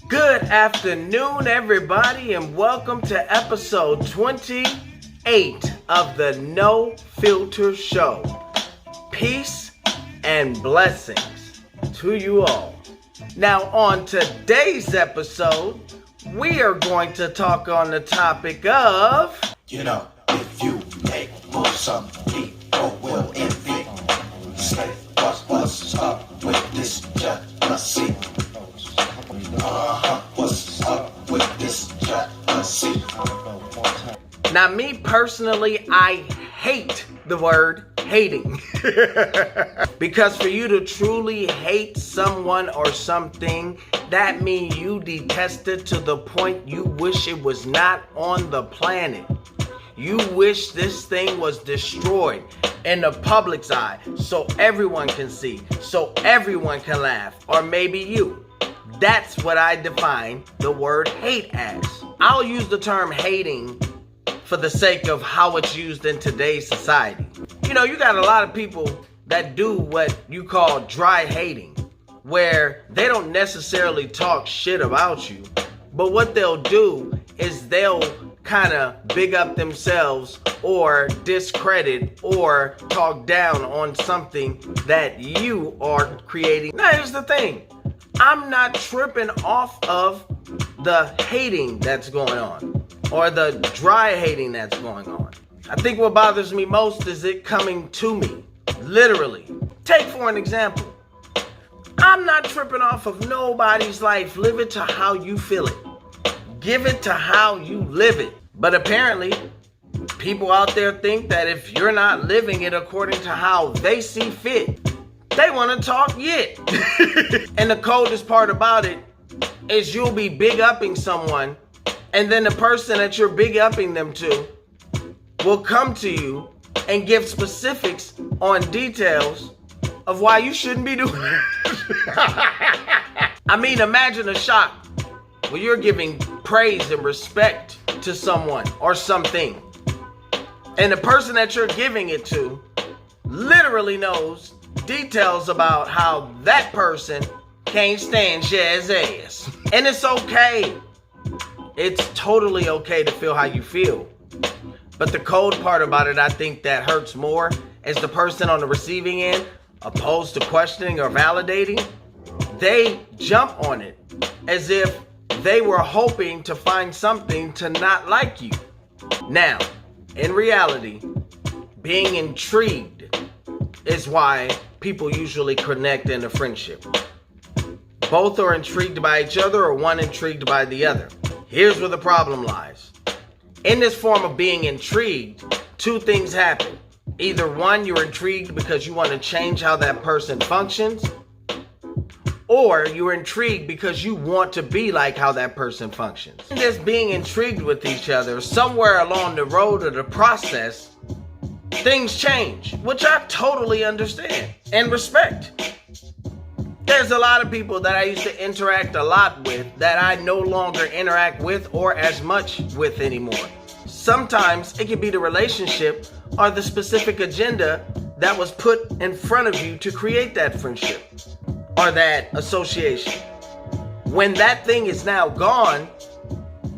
Good afternoon, everybody, and welcome to episode 28 of the No Filter Show. Peace and blessings to you all. Now, on today's episode, we are going to talk on the topic of... if you make more, some people will envy. Say what's up with this jealousy? What's up with this jealousy? Now, me personally, I hate the word hating. Because for you to truly hate someone or something, that means you detest it to the point you wish it was not on the planet. You wish this thing was destroyed in the public's eye so everyone can see, so everyone can laugh, or maybe you. That's what I define the word hate as. I'll use the term hating for the sake of how it's used in today's society. You got a lot of people that do what you call dry hating, where they don't necessarily talk shit about you, but what they'll do is they'll kind of big up themselves or discredit or talk down on something that you are creating. Now, here's the thing. I'm not tripping off of the hating that's going on or the dry hating that's going on. I think what bothers me most is it coming to me, literally. Take for an example. I'm not tripping off of nobody's life. Live it to how you feel it. Give it to how you live it. But apparently, people out there think that if you're not living it according to how they see fit, they want to talk yit. And the coldest part about it is you'll be big upping someone, and then the person that you're big upping them to will come to you and give specifics on details of why you shouldn't be doing it. I mean, imagine a shock when you're giving praise and respect to someone or something, and the person that you're giving it to literally knows details about how that person can't stand Shaz's ass. And it's okay. It's totally okay to feel how you feel. But the cold part about it, I think that hurts more, is the person on the receiving end, opposed to questioning or validating, they jump on it as if they were hoping to find something to not like you. Now, in reality, being intrigued is why people usually connect in a friendship. Both are intrigued by each other or one intrigued by the other. Here's where the problem lies. In this form of being intrigued, two things happen. Either one, you're intrigued because you want to change how that person functions, or you're intrigued because you want to be like how that person functions. In this being intrigued with each other, somewhere along the road of the process, things change, which I totally understand and respect. There's a lot of people that I used to interact a lot with that I no longer interact with or as much with anymore. Sometimes it can be the relationship or the specific agenda that was put in front of you to create that friendship or that association. When that thing is now gone,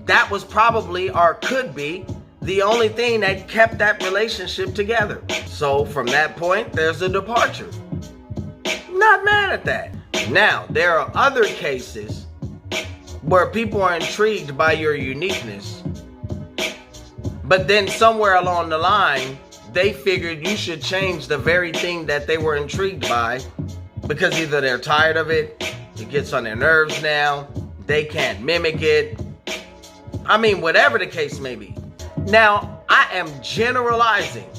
that was probably or could be the only thing that kept that relationship together. So from that point, there's a departure. Not mad at that. Now, there are other cases where people are intrigued by your uniqueness, but then somewhere along the line, they figured you should change the very thing that they were intrigued by, because either they're tired of it, it gets on their nerves now, they can't mimic it. I mean, whatever the case may be. Now, I am generalizing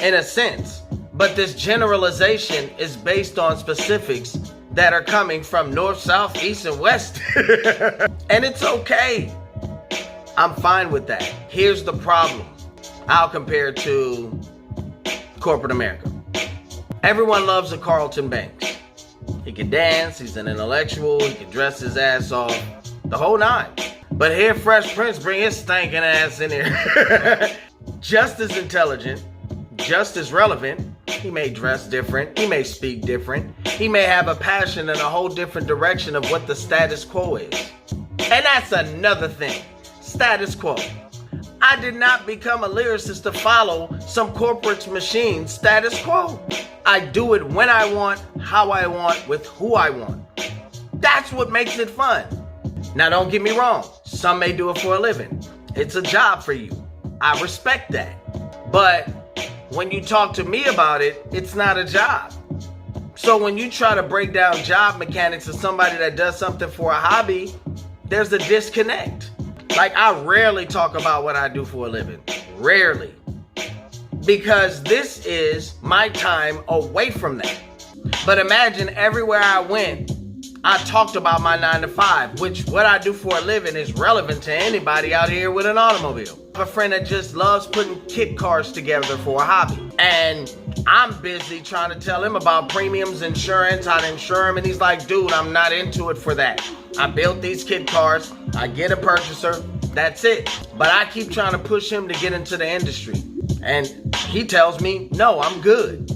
in a sense, but this generalization is based on specifics that are coming from north, south, east, and west. And it's okay. I'm fine with that. Here's the problem. I'll compare it to corporate America. Everyone loves a Carlton Banks. He can dance, he's an intellectual, he can dress his ass off, the whole nine. But here Fresh Prince bring his stinking ass in here. Just as intelligent, just as relevant, He may dress different. He may speak different. He may have a passion in a whole different direction of what the status quo is. And that's another thing. Status quo. I did not become a lyricist to follow some corporate's machine status quo. I do it when I want, how I want, with who I want. That's what makes it fun. Now don't get me wrong. Some may do it for a living. It's a job for you. I respect that. But when you talk to me about it, it's not a job. So when you try to break down job mechanics of somebody that does something for a hobby, there's a disconnect. Like, I rarely talk about what I do for a living. Rarely. Because this is my time away from that. But imagine everywhere I went, I talked about my 9 to 5, which what I do for a living is relevant to anybody out here with an automobile. I have a friend that just loves putting kit cars together for a hobby. And I'm busy trying to tell him about premiums, insurance, how to insure him. And he's like, dude, I'm not into it for that. I built these kit cars. I get a purchaser. That's it. But I keep trying to push him to get into the industry. And he tells me, no, I'm good.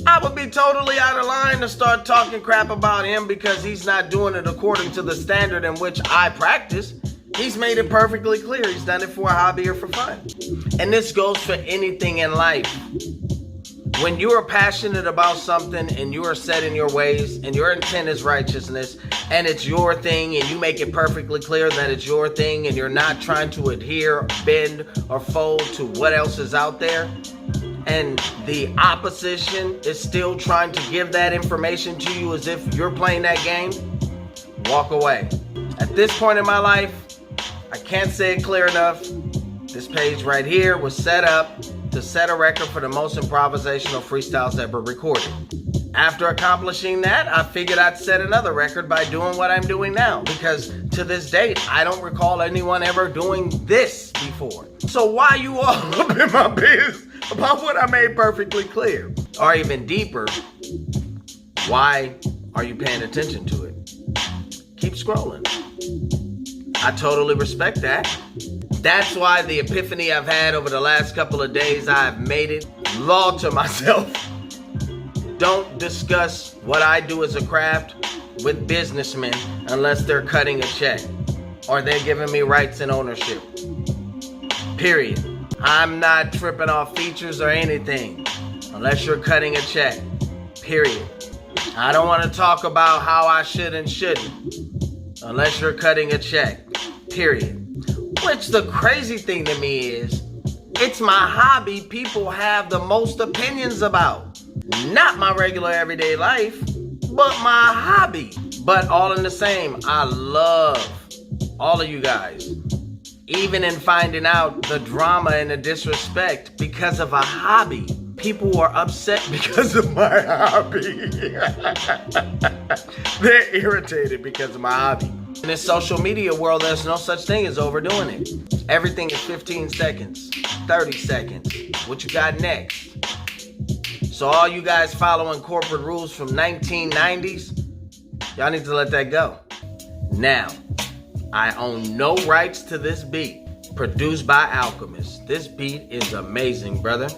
I would be totally out of line to start talking crap about him because he's not doing it according to the standard in which I practice. He's made it perfectly clear he's done it for a hobby or for fun. And this goes for anything in life. When you are passionate about something and you are set in your ways and your intent is righteousness and it's your thing and you make it perfectly clear that it's your thing and you're not trying to adhere, bend, or fold to what else is out there, and the opposition is still trying to give that information to you as if you're playing that game, walk away. At this point in my life, I can't say it clear enough. This page right here was set up to set a record for the most improvisational freestyles ever recorded. After accomplishing that, I figured I'd set another record by doing what I'm doing now, because to this date, I don't recall anyone ever doing this before. So why you all up in my biz about what I made perfectly clear? Or even deeper, why are you paying attention to it? Keep scrolling. I totally respect that. That's why the epiphany I've had over the last couple of days, I've made it law to myself. Don't discuss what I do as a craft with businessmen unless they're cutting a check or they're giving me rights and ownership. Period. I'm not tripping off features or anything unless you're cutting a check. Period. I don't want to talk about how I should and shouldn't unless you're cutting a check. Period. Which the crazy thing to me is, it's my hobby people have the most opinions about. Not my regular everyday life, but my hobby. But all in the same, I love all of you guys. Even in finding out the drama and the disrespect because of a hobby. People are upset because of my hobby. They're irritated because of my hobby. In this social media world, there's no such thing as overdoing it. Everything is 15 seconds, 30 seconds. What you got next? So all you guys following corporate rules from 1990s, y'all need to let that go. Now, I own no rights to this beat, produced by Alchemist. This beat is amazing, brother.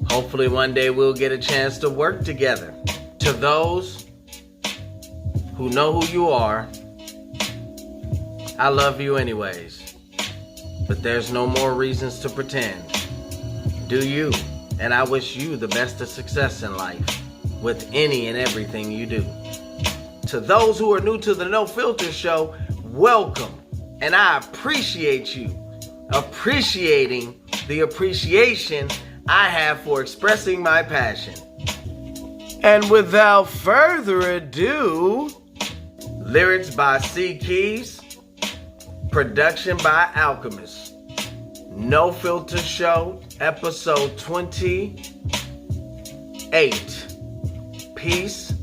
Hopefully one day we'll get a chance to work together. To those who know who you are, I love you anyways. But there's no more reasons to pretend. Do you, and I wish you the best of success in life with any and everything you do. To those who are new to the No Filter Show, welcome. And I appreciate you appreciating the appreciation I have for expressing my passion. And without further ado, lyrics by C Keys, production by Alchemist. No Filter Show, episode 28. Peace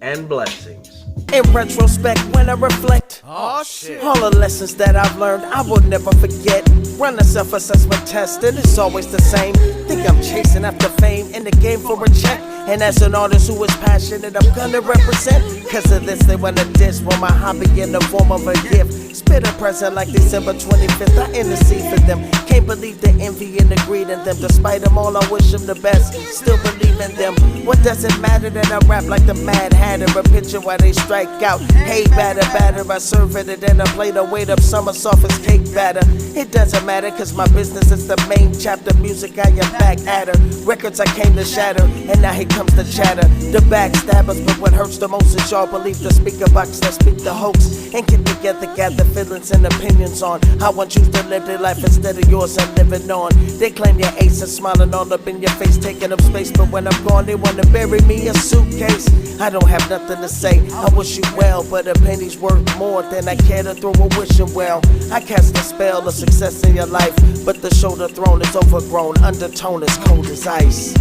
and blessings. In retrospect, when I reflect, all the lessons that I've learned, I will never forget. Run a self-assessment test, and it's always the same. Think I'm chasing after fame in the game for a check. And as an artist who is passionate, I'm gonna represent. Cause of this, they wanna diss for my hobby in the form of a gift. Spit a present like December 25th. I intercede for them. Can't believe the envy and the greed in them. Despite them all, I wish them the best. Still believe in them. What does it matter that I rap like the Mad Hatter? A picture while they strike out. Hey, batter, batter. I serve it and then I play the weight up summer soft as cake batter. It doesn't matter cause my business is the main chapter. Music, I am back at her. Records I came to shatter. And now here comes the chatter. The backstabbers, but what hurts the most is y'all believe the speaker box that speak the hoax. And get together, gather feelings and opinions on how one choose to live their life instead of yours and living on. They claim you're ace and smiling all up in your face, taking up space, but when I'm gone, they wanna bury me in a suitcase. I don't have nothing to say, I wish you well, but a penny's worth more than I care to throw a wishing well. I cast a spell of success in your life, but the shoulder throne is overgrown, undertone is cold as ice.